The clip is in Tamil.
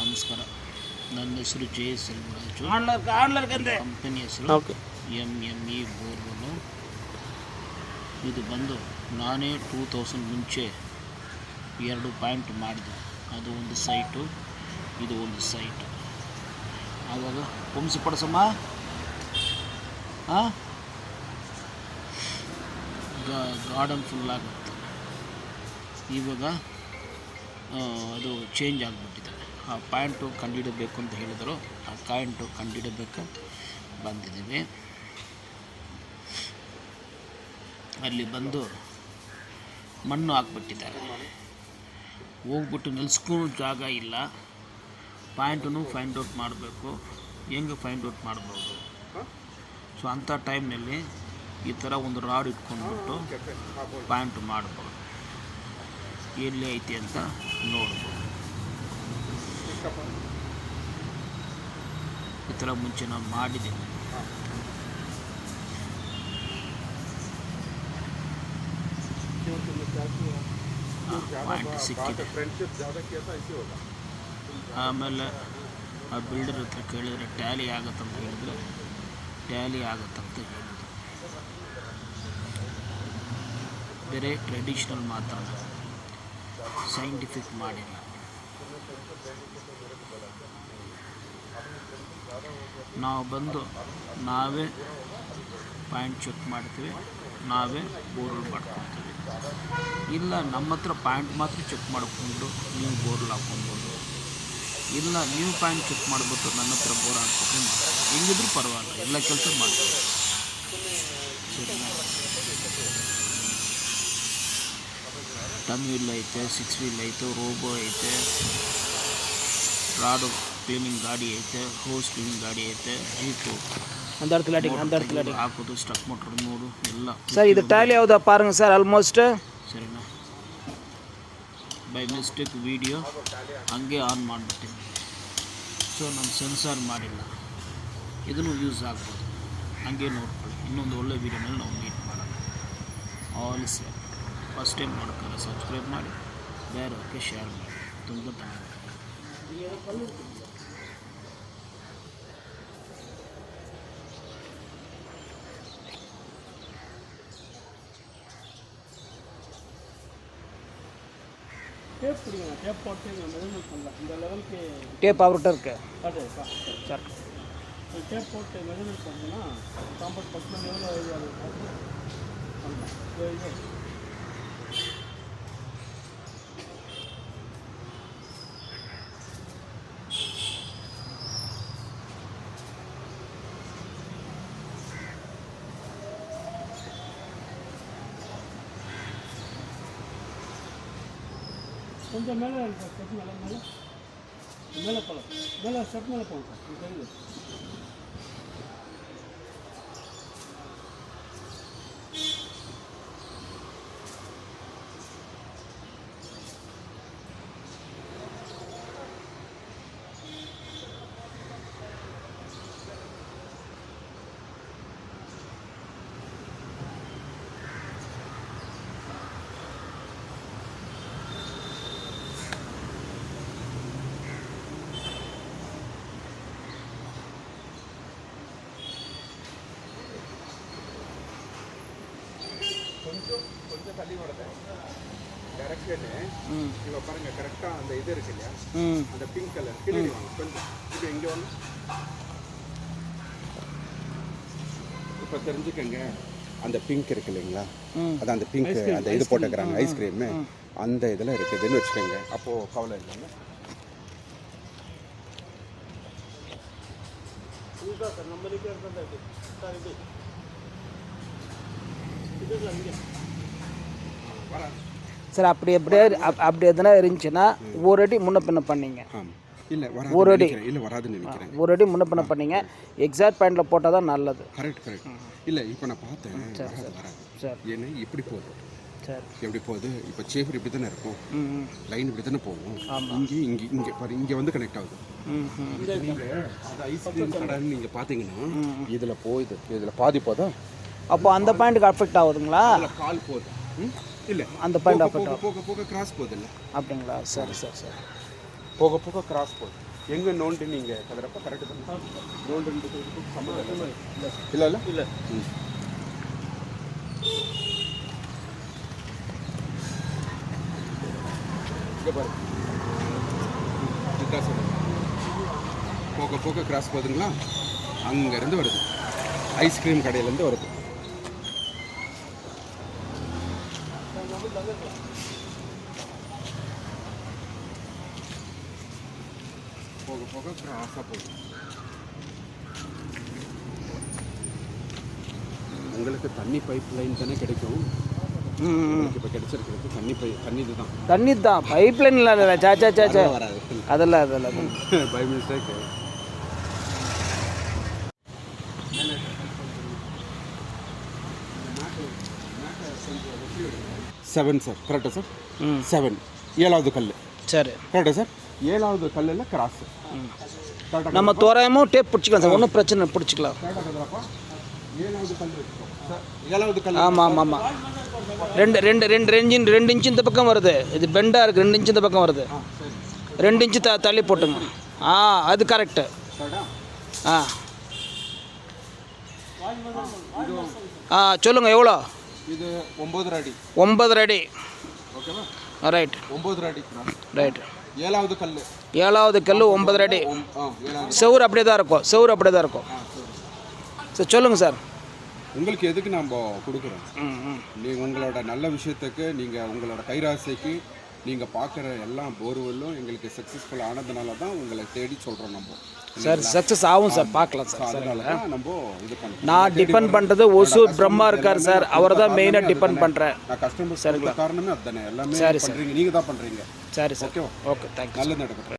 ನಮಸ್ಕಾರ, ನನ್ನ ಹೆಸರು JS ರಾಜು. ಕಂಪನಿ ಹೆಸರು MME ಬೋರ್ವೆಲ್ಲು. ಇದು ಬಂದು ನಾನೇ 2000 ಮುಂಚೆ 2 ಪಾಯಿಂಟ್ ಮಾಡಿದೆ. ಅದು ಒಂದು ಸೈಟು, ಇದು ಒಂದು ಸೈಟು. ಆವಾಗ ಪಂಪ್ಸ್ ಪಡಿಸಮ್ಮ, ಗಾರ್ಡನ್ ಫುಲ್ ಆಗುತ್ತೆ. ಇವಾಗ ಅದು ಚೇಂಜ್ ಆಗಿಬಿಟ್ಟಿದೆ. ಆ ಪಾಯಿಂಟು ಕಂಡುಹಿಡಬೇಕು ಅಂತ ಹೇಳಿದರು. ಆ ಪಾಯಿಂಟು ಕಂಡುಹಿಡಬೇಕು ಬಂದಿದ್ದೀವಿ. ಅಲ್ಲಿ ಬಂದು ಮಣ್ಣು ಹಾಕ್ಬಿಟ್ಟಿದ್ದಾರೆ. ಹೋಗ್ಬಿಟ್ಟು ನಿಲ್ಸ್ಕೊಂಡು ಜಾಗ ಇಲ್ಲ. ಪಾಯಿಂಟನ್ನು ಫೈಂಡ್ ಔಟ್ ಮಾಡಬೇಕು. ಹೆಂಗೆ ಫೈಂಡ್ ಔಟ್ ಮಾಡ್ಬೋದು? ಸೊ ಅಂಥ ಟೈಮ್ನಲ್ಲಿ ಈ ಥರ ಒಂದು ರಾಡ್ ಇಟ್ಕೊಂಡ್ಬಿಟ್ಟು ಪಾಯಿಂಟ್ ಮಾಡ್ಬೋದು. ಎಲ್ಲಿ ಐತಿ ಅಂತ ನೋಡ್ಬೋದು. ಈ ಥರ ಮುಂಚೆ ನಾವು ಮಾಡಿದ್ದೀವಿ. ಪಾಯಿಂಟ್ ಸಿಕ್ಕಿದೆ. ಆಮೇಲೆ ಆ ಬಿಲ್ಡರ್ ಹತ್ರ ಕೇಳಿದರೆ ಟ್ಯಾಲಿ ಆಗುತ್ತಂತ ಹೇಳಿದ್ರೆ ಟ್ಯಾಲಿ ಆಗುತ್ತಂತ ಹೇಳಿದ್ರು. ಬೇರೆ ಟ್ರೆಡಿಷ್ನಲ್ ಮಾತ್ರ, ಸೈಂಟಿಫಿಕ್ ಮಾಡಿಲ್ಲ. ನಾವು ಬಂದು ನಾವೇ ಪಾಯಿಂಟ್ ಚೆಕ್ ಮಾಡ್ತೀವಿ, ನಾವೇ ಬೋರ್ವೆಲ್ ಮಾಡ್ಕೊಳ್ತೀವಿ. ಇಲ್ಲ ನಮ್ಮ ಹತ್ರ ಪಾಯಿಂಟ್ ಮಾತ್ರ ಚೆಕ್ ಮಾಡಿಕೊಂಡು ನೀವು ಬೋರ್ವೆಲ್ ಹಾಕ್ಕೊಬೋದು. ಇಲ್ಲ ನೀವು ಪಾಯಿಂಟ್ ಚೆಕ್ ಮಾಡಿಬಿಟ್ಟು ನನ್ನ ಹತ್ರ ಬೋರ್ ಹಾಕ್ಕೊಂಡು ಹೆಂಗಿದ್ರೂ ಪರವಾಗಿಲ್ಲ, ಎಲ್ಲ ಕೆಲಸ ಮಾಡ್ತೀವಿ. ಟನ್ ವೀಲ್ ಐತೆ, 6 ವೀಲ್ ಐತೆ, ರೋಬೋ ಐತೆ, ರಾಡು ಕ್ಲೀನಿಂಗ್ ಗಾಡಿ ಐತೆ, ಹೋಸ್ ಕ್ಲೀನಿಂಗ್ ಗಾಡಿ ಐತೆ, ಜೀಪು ಹಾಕೋದು, ಸ್ಟಕ್ ಮೋಟ್ರ್ ನೋಡು ಎಲ್ಲ. சார் இது டேலி ஆகுதா பாருங்கள் சார். ಆಲ್ಮೋಸ್ಟ್ ಸರಿನಾ? ಬೈ ಮಿಸ್ಟೇಕ್ ವಿಡಿಯೋ ಹಂಗೆ ಆನ್ ಮಾಡಿಬಿಟ್ಟಿನಿ. ಸೊ ನಾನು ಸೆನ್ಸಾರ್ ಮಾಡಿಲ್ಲ. ಇದನ್ನು ಯೂಸ್ ಆಗ್ಬೋದು, ಹಂಗೆ ನೋಡ್ಕೊಳ್ಳಿ. ಇನ್ನೊಂದು ಒಳ್ಳೆ ವೀಡಿಯೋನಲ್ಲಿ ನಾವು ಮೀಟ್ ಮಾಡೋಣ. All is well. First time ನೋಡ್ತಾರೆ ಸಬ್ಸ್ಕ್ರೈಬ್ ಮಾಡಿ, ಬೇರೆಯವ್ರಿಗೆ ಶೇರ್ ಮಾಡಿ. ತುಂಬ ಧನ್ಯವಾದ. டேப் அவர்கிட்ட இருக்கு சார். டேப் போட்டு மெஷர்மெண்ட் பண்ணோம்னா காம்பவுண்ட் பக்கம் எவ்வளோ ஏரியா கொஞ்சம் மேலே ஸ்டெப் மேலே மேலே போகலாம். மேலே ஸ்டெப் மேலே போகணும் சார். தெரியுது கொஞ்சம் தள்ளி விடுறேன் டைரக்ஷனு. இப்போ பாருங்கள் கரெக்டாக அந்த இது இருக்கு இல்லையா, அந்த பிங்க் கலர் பின்னாடி வாங்க கொஞ்சம். இப்போ எங்கே வாங்க, இப்போ தெரிஞ்சுக்கங்க. அந்த பிங்க் இருக்கு இல்லைங்களா, அது அந்த பிங்க் அந்த இது போட்டுக்கிறாங்க ஐஸ்கிரீமு, அந்த இதில் இருக்குதுன்னு வச்சுக்கோங்க. அப்போது கவலை இல்லைங்க. சார் அப்படி எதனா இருந்துச்சுன்னா ஒரு அடி முன்ன பின்ன பண்ணீங்க. இல்லை ஒரு அடி இல்லை வராதுன்னு நினைக்கிறேன். ஒரு அடி முன்ன பின்ன பண்ணீங்க. எக்ஸாக்ட் பாயிண்டில் போட்டால் தான் நல்லது. கரெக்ட். இல்லை இப்போ நான் பார்த்தேன், வராது சார். ஏன்னா இப்படி போகுது சார், எப்படி போகுது? இப்போ சேஃபர் இப்படி தானே இருக்கும், லைன் இப்படி தானே போகும். இங்கே பாரு, இங்கே வந்து கனெக்ட் ஆகுது. அந்த ஐஸ்கிரீம் கடைன்னு நீங்கள் பார்த்தீங்கன்னா இதில் போகுது, இதில் பாதி போதா. அப்போ அந்த பாயிண்ட்டுக்கு அஃபெக்ட் ஆகுதுங்களா? அதில் கால் போகுது. இல்லை அந்த பாயிண்ட் ஆஃப் போக போக போக கிராஸ் போகுது இல்லை அப்படிங்களா? சரி சரி சரி. போக போக கிராஸ் போகுது. எங்கே நோண்டு நீங்கள் கதறப்ப கரெக்டு பண்ணி நோண்டு சம்மந்தம் இல்லை இல்லை இல்லை. இங்கே பாரு, இதுதான் சொல்லுங்கள். போக போக கிராஸ் போகுதுங்களா? அங்கேருந்து வருது, ஐஸ்கிரீம் கடையிலேருந்து வருது. போக போக கிராஸாக போகுது. உங்களுக்கு தண்ணி பைப் லைன் தானே கிடைக்கும். இப்போ கிடைச்சிருக்கிறது தண்ணி இதுதான். தண்ணி தான், பைப் லைன் இல்லை. சா வராது அதெல்லாம் பை மிஸ்டேக். செவன் சார், கரெக்டா சார்? 7 7வது கல். சரி கரெக்டா சார்? 7வது கல்லில் கிராஸ். நம்ம தோராயமும் டேப் பிடிச்சிக்கலாம் சார், ஒன்றும் பிரச்சனை இல்லை, பிடிச்சிக்கலாம். 7வது கல் சார், 7வது கல். ஆமாம் ஆமாம் ஆமாம். ரெண்டு இன்ச்சு இந்த பக்கம் வருது. இது பெண்டாக இருக்குது, 2 இன்ச்சு இந்த பக்கம் வருது. 2 இன்ச்சு தள்ளி போட்டுங்க. அது கரெக்டு. சொல்லுங்கள் எவ்வளோ? இது 9 அடி. 9 அடி. ஓகேவா? ரைட். 9 அடி. ரைட். 7வது கல். 7வது கல் 9 அடி. 7வது. செவுறு அப்படியே தான் இருக்கும். சார் சொல்லுங்கள் சார். உங்களுக்கு எதுக்கு நம்ம கொடுக்குறோம்? நீங்கள் உங்களோட நல்ல விஷயத்துக்கு, நீங்கள் உங்களோட கைராசிக்கு நீங்கள் பார்க்குற எல்லா போர்வெல்லும் எங்களுக்கு சக்ஸஸ்ஃபுல் ஆனதுனால தான் உங்களை தேடி சொல்கிறோம் நம்ம. சார் சக்ஸஸ் ஆகும் சார், பார்க்கலாம் சார். அதனால தான் நம்ம இது பண்ணுறோம். நான் டிபெண்ட் பண்ணுறது ஒசூர் பிரம்மா இருக்கார் சார், அவரை தான் மெயினாக டிபெண்ட் பண்ணுறேன். நான் கஸ்டமர் காரணமே அதுதானே. எல்லாமே சரி பண்ணுறீங்க, நீங்கள் தான் பண்ணுறீங்க. சரி சார். ஓகேவா? Okay, thank you. நல்லது நடக்கட்டும்.